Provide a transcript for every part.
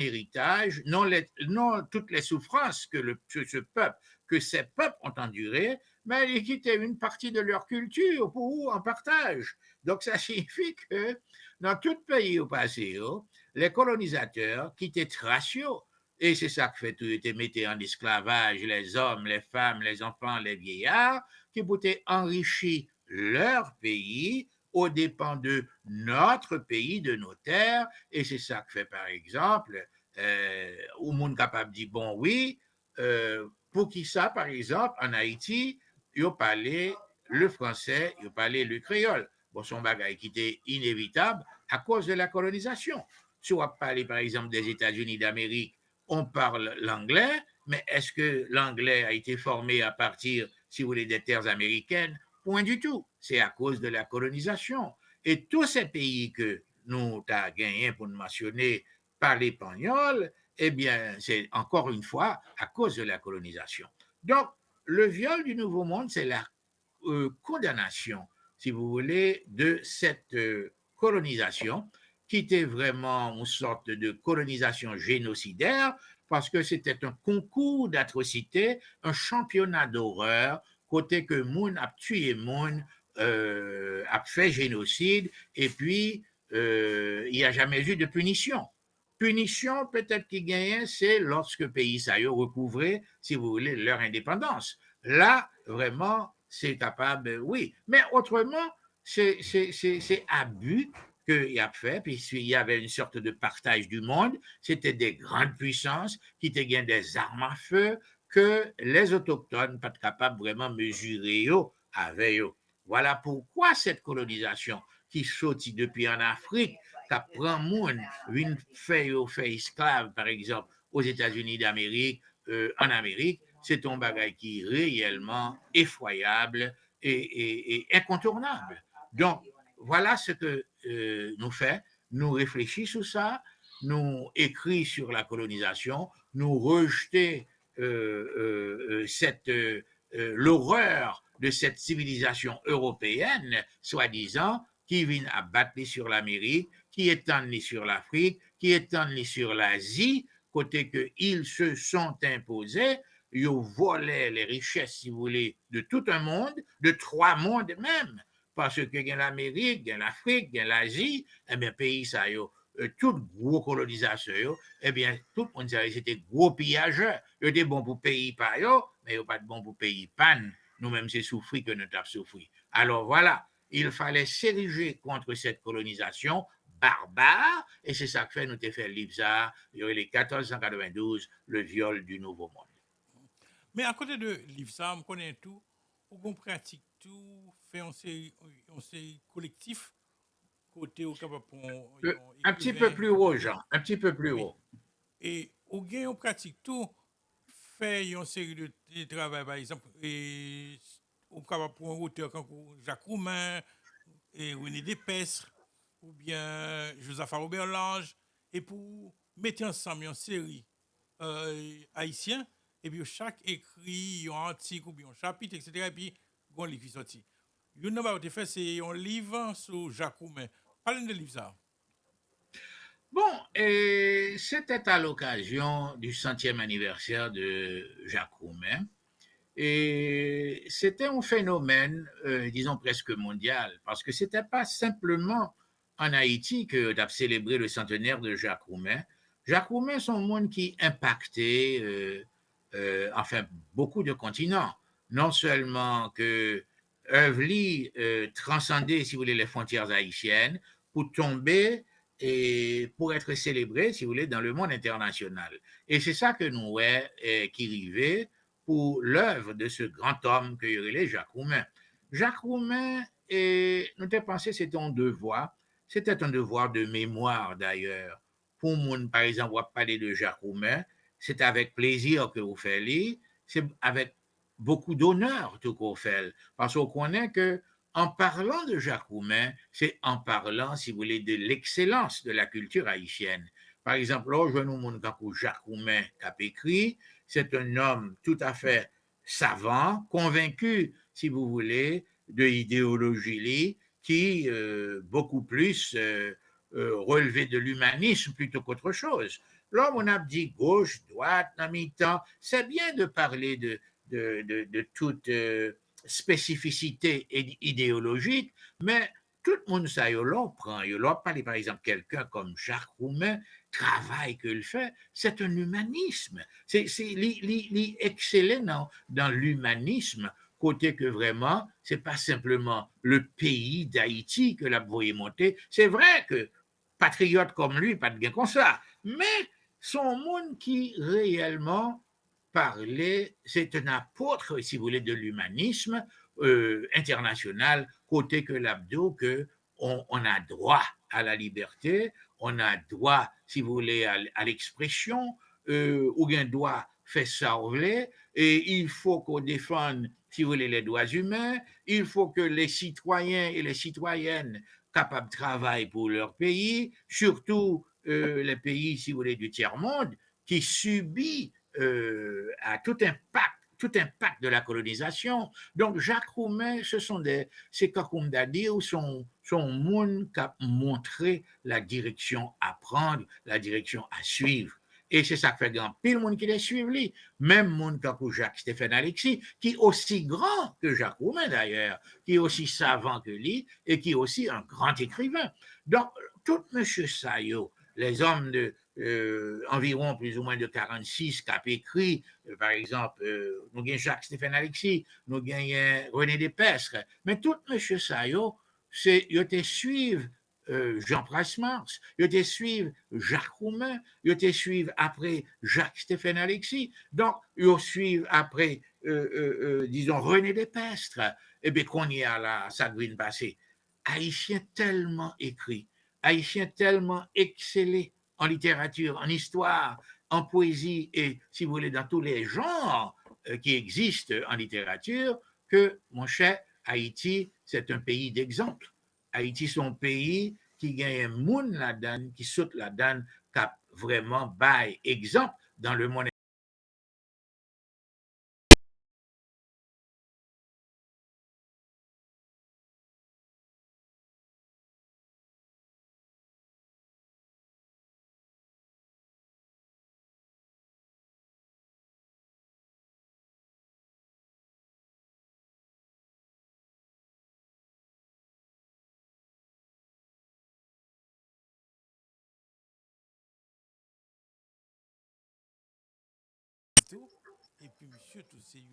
héritage, non toutes les souffrances que ces peuples ont endurées, mais ils quittaient une partie de leur culture pour en partage. Donc ça signifie que dans tout pays au passé, les colonisateurs quittaient Thracio, et c'est ça que fait tout, ils mettaient en esclavage les hommes, les femmes, les enfants, les vieillards, qui pouvaient enrichir leur pays aux dépens de notre pays, de nos terres, et c'est ça que fait par exemple, où monde capable dit bon oui, pour qui ça par exemple en Haïti, ils parlaient le français, ils parlaient le créole. Bon, son bagage qui était inévitable à cause de la colonisation. Si on parle par exemple des États-Unis d'Amérique, on parle l'anglais, mais est-ce que l'anglais a été formé à partir, si vous voulez, des terres américaines? Point du tout. C'est à cause de la colonisation. Et tous ces pays que nous avons gagnés, pour nous mentionner, par l'espagnol, eh bien, c'est encore une fois à cause de la colonisation. Donc, le viol du Nouveau Monde, c'est la condamnation, si vous voulez, de cette colonisation qui était vraiment une sorte de colonisation génocidaire parce que c'était un concours d'atrocités, un championnat d'horreur, côté que Moun a tué Moun, a fait génocide, et puis il n'y a jamais eu de punition. Punition, peut-être qui gagnait, c'est lorsque le pays ça y a recouvré, si vous voulez, leur indépendance. Là, vraiment, c'est capable, oui. Mais autrement, c'est abus qu'il a fait, puisqu'il y avait une sorte de partage du monde. C'était des grandes puissances qui tenaient des armes à feu que les autochtones pas capables vraiment mesurer avec eux. Voilà pourquoi cette colonisation qui sortit depuis en Afrique, qui prend monde, une fait esclave, par exemple, aux États-Unis d'Amérique, en Amérique, c'est un bagage qui est réellement effroyable et incontournable. Donc, voilà ce que nous fait. Nous réfléchissons sur ça, nous écrivons sur la colonisation, nous rejetons l'horreur de cette civilisation européenne, soi-disant, qui vient abattre sur l'Amérique, qui étend sur l'Afrique, qui étend sur l'Asie, côté qu'ils se sont imposés, ils volaient les richesses, si vous voulez, de tout un monde, de 3 mondes même, parce que il y a l'Amérique, il y a l'Afrique, il y a l'Asie, eh bien, pays ça, tout gros colonisateurs, eh bien, tout le monde savait c'était gros pillageurs. Ils étaient bons pour pays par eux, mais ils pas bon pour pays panne. Nous-mêmes, c'est souffrir que nous avons souffert. Alors voilà, il fallait s'ériger contre cette colonisation barbare, et c'est ça que fait nous avons fait le livre ça, il y aurait les 1492, le viol du Nouveau Monde. Mais à côté de l'IFSA, on connaît tout, on pratique tout, fait on série collectif, côté au capable pour un Un petit peu écrivain, plus haut, Jean, un petit peu plus oui. haut. Et au gain, on pratique tout, fait une série de travail, par exemple, et au capable pour un auteur comme Jacques Roumain, et René Despestre, ou bien Joseph Robert Lange, et pour mettre ensemble une série haïtien, et puis chaque écrit un article ou bien un chapitre, etc. Et puis, un livre qui sorti. Une chose que fait, c'est un livre sur Jacques Roumain. Parlez de livre ça. Bon, et c'était à l'occasion du centième anniversaire de Jacques Roumain. Et c'était un phénomène, disons presque mondial, parce que c'était pas simplement en Haïti que d'ab célébré le centenaire de Jacques Roumain. Jacques Roumain, c'est un monde qui impactait, enfin, beaucoup de continents. Non seulement que œuvre transcendait, si vous voulez, les frontières haïtiennes, pour tomber et pour être célébré, si vous voulez, dans le monde international. Et c'est ça que nous, ouais, qui rivait pour l'œuvre de ce grand homme que relait Jacques Roumain. Jacques Roumain, et nous avons pensé que c'était un devoir de mémoire d'ailleurs. Pour moi, par exemple, on va parler de Jacques Roumain, c'est avec plaisir que vous faites lire, c'est avec beaucoup d'honneur tout qu'on fait, parce qu'on connaît que en parlant de Jacques Roumain, c'est en parlant, si vous voulez, de l'excellence de la culture haïtienne. Par exemple, là, je nous montre que Jacques Roumain a écrit, c'est un homme tout à fait savant, convaincu, si vous voulez, de l'idéologie qui beaucoup plus relevait de l'humanisme plutôt qu'autre chose. Là, on a dit gauche, droite, en mi-temps. C'est bien de parler de toute spécificité idéologique, mais tout le monde, ça, l'on prend. L'on parle, par exemple, quelqu'un comme Jacques Roumain, travail qu'il fait, c'est un humanisme. C'est excellent dans l'humanisme, côté que vraiment, c'est pas simplement le pays d'Haïti que la voyez monter. C'est vrai que patriote comme lui, pas de bien comme ça, mais son monde qui réellement parlait, c'est un apôtre, si vous voulez, de l'humanisme international, côté que l'abdo, que on a droit à la liberté, on a droit, si vous voulez, à l'expression, ou bien droit fait ça et il faut qu'on défende, si vous voulez, les droits humains, il faut que les citoyens et les citoyennes capables de travailler pour leur pays, surtout les pays, si vous voulez, du tiers-monde, qui subit à tout impact de la colonisation. Donc, Jacques Roumain, c'est comme dire, son monde qui a montré la direction à prendre, la direction à suivre. Et c'est ça que fait grand pile monde qui les suivent lui. Même monde comme Jacques-Stéphane Alexis, qui est aussi grand que Jacques Roumain d'ailleurs, qui est aussi savant que lui et qui est aussi un grand écrivain. Donc, tout monsieur Sayo, les hommes de environ plus ou moins de 46 qui a écrit, par exemple, nous avons Jacques-Stéphane Alexis, nous avons René Despestre, mais tout monsieur Sayo, ils te suivent Jean Price-Mars, ils te suivent Jacques Roumain, ils te suivent après Jacques-Stéphane Alexis, donc ils suivent après, disons, René Despestre, et bien qu'on y a là, ça devine passer. Haïtien tellement écrit, Haïtien tellement excellé en littérature, en histoire, en poésie et, si vous voulez, dans tous les genres qui existent en littérature, que, mon cher, Haïti, c'est un pays d'exemple. Haïti, c'est un pays qui gagne un monde là-dedans, qui saute là-dedans, qui a vraiment bail exemple dans le monde. tout. Et puis, monsieur, tout, c'est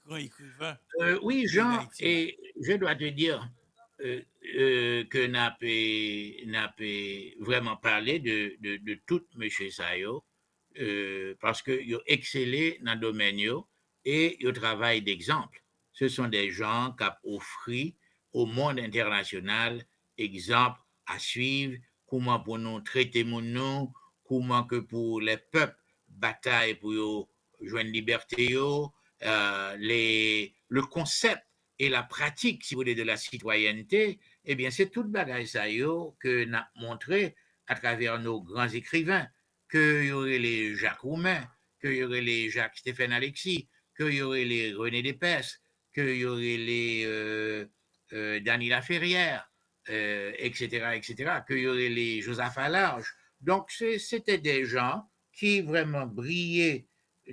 grand écrivain Oui, pays Jean, d'Haïti là. et je dois te dire que n'a vraiment parlé de tout M. Sayo, parce qu'ils ont excellé dans le domaine et ils travaillent d'exemple. Ce sont des gens qui ont offert au monde international exemple à suivre, comment pour nous traiter mon nom, comment que pour les peuples bataille pour joindre liberté, le concept et la pratique, si vous voulez, de la citoyenneté, eh bien, c'est toute bagaille ça que nous avons montré à travers nos grands écrivains, qu'il y aurait les Jacques Roumain, qu'il y aurait les Jacques-Stéphane Alexis, qu'il y aurait les René Despestre, qu'il y aurait les Dany Laferrière, etc., qu'il y aurait les Joseph Alarge. Donc, c'était des gens qui vraiment brillaient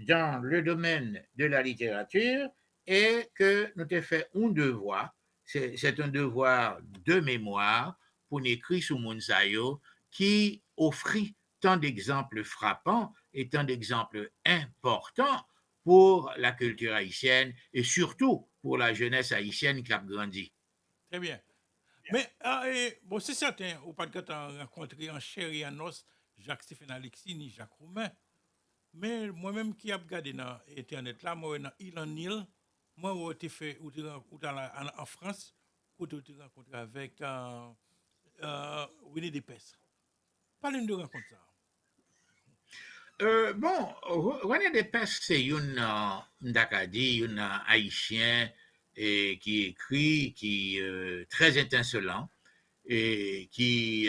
dans le domaine de la littérature et que nous avons fait un devoir, c'est un devoir de mémoire pour écrire sur Mounsayo qui offrit tant d'exemples frappants et tant d'exemples importants pour la culture haïtienne et surtout pour la jeunesse haïtienne qui a grandi. Très bien. Mais, bon, c'est certain, au pas de rencontré en chair et en os Jacques-Stéphane Alexis ni Jacques Roumain. Mais moi-même qui ai regardé dans Internet, là, moi, dans île en île, moi, où tu fait, en France, où tu te rencontré avec René Despestre. Parlez-nous de rencontre ça. Bon, René Despestre, c'est une haïtien qui écrit, qui est très étincelant et qui,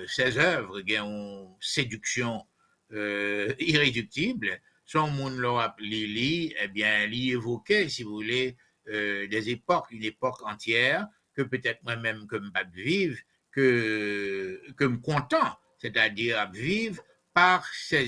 ses œuvres, ont une séduction irréductible. Son monde l'a appelé, eh bien, il évoquait, si vous voulez, des époques, une époque entière, que peut-être moi-même, comme pas de vivre, que me content c'est-à-dire vivre par ses